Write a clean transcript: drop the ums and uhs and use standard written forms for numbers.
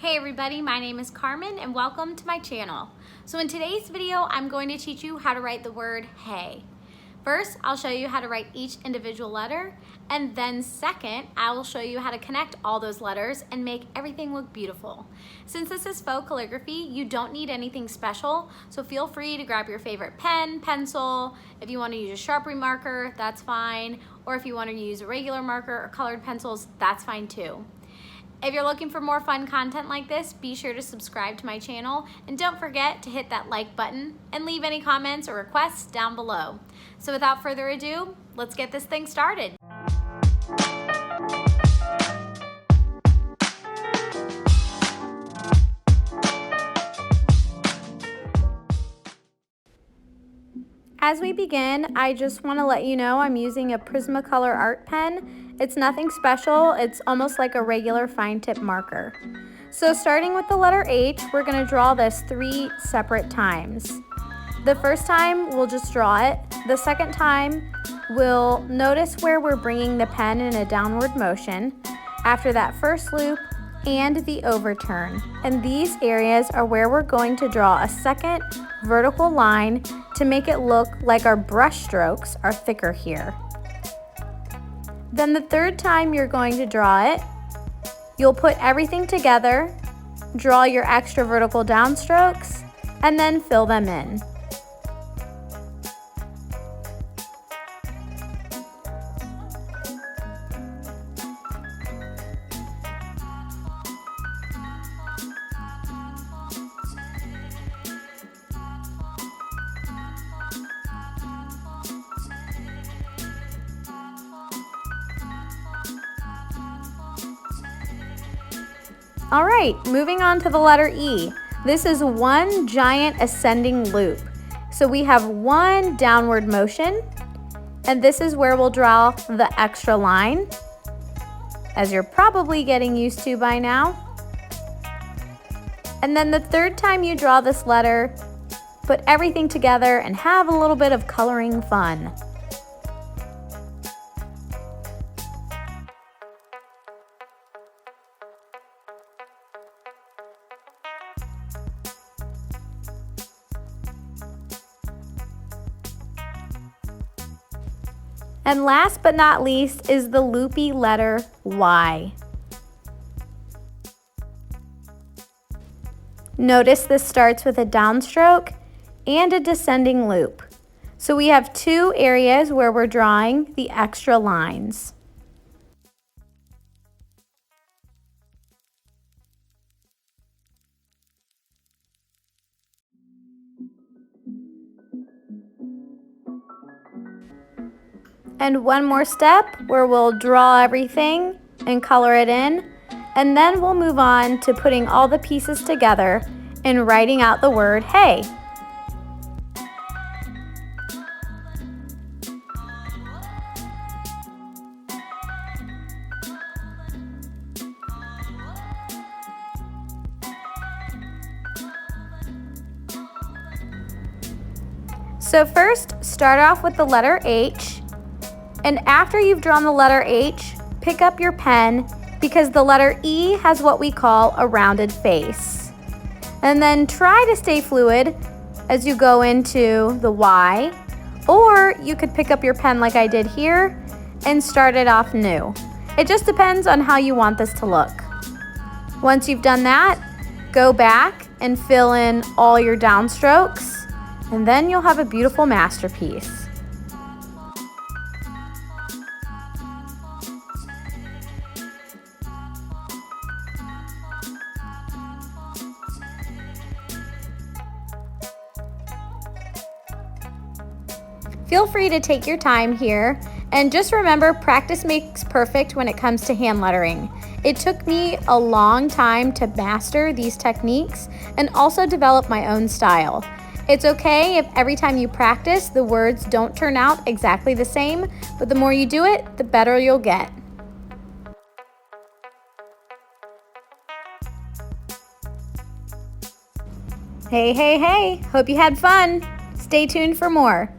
Hey everybody, my name is Carmen and welcome to my channel. So in today's video, I'm going to teach you how to write the word hey. First, I'll show you how to write each individual letter, and then second, I will show you how to connect all those letters and make everything look beautiful. Since this is faux calligraphy, you don't need anything special, so feel free to grab your favorite pen, pencil. If you want to use a Sharpie marker, that's fine. Or if you want to use a regular marker or colored pencils, that's fine too. If you're looking for more fun content like this, be sure to subscribe to my channel and don't forget to hit that like button and leave any comments or requests down below. So without further ado, let's get this thing started. As we begin, I just want to let you know I'm using a Prismacolor art pen. It's nothing special, it's almost like a regular fine tip marker. So starting with the letter H, we're going to draw this 3 separate times. The first time, we'll just draw it. The second time, we'll notice where we're bringing the pen in a downward motion. After that first loop, and the overturn. And these areas are where we're going to draw a second vertical line to make it look like our brush strokes are thicker here. Then the third time you're going to draw it, you'll put everything together, draw your extra vertical downstrokes, and then fill them in. All right, moving on to the letter E. This is one giant ascending loop. So we have one downward motion, and this is where we'll draw the extra line, as you're probably getting used to by now. And then the third time you draw this letter, put everything together and have a little bit of coloring fun. And last but not least is the loopy letter Y. Notice this starts with a downstroke and a descending loop. So we have 2 areas where we're drawing the extra lines. And one more step where we'll draw everything and color it in, and then we'll move on to putting all the pieces together and writing out the word hey. So first, start off with the letter H. And after you've drawn the letter H, pick up your pen because the letter E has what we call a rounded face. And then try to stay fluid as you go into the Y, or you could pick up your pen like I did here and start it off new. It just depends on how you want this to look. Once you've done that, go back and fill in all your downstrokes, and then you'll have a beautiful masterpiece. Feel free to take your time here, and just remember, practice makes perfect when it comes to hand lettering. It took me a long time to master these techniques and also develop my own style. It's okay if every time you practice, the words don't turn out exactly the same, but the more you do it, the better you'll get. Hey, hey, hey, hope you had fun. Stay tuned for more.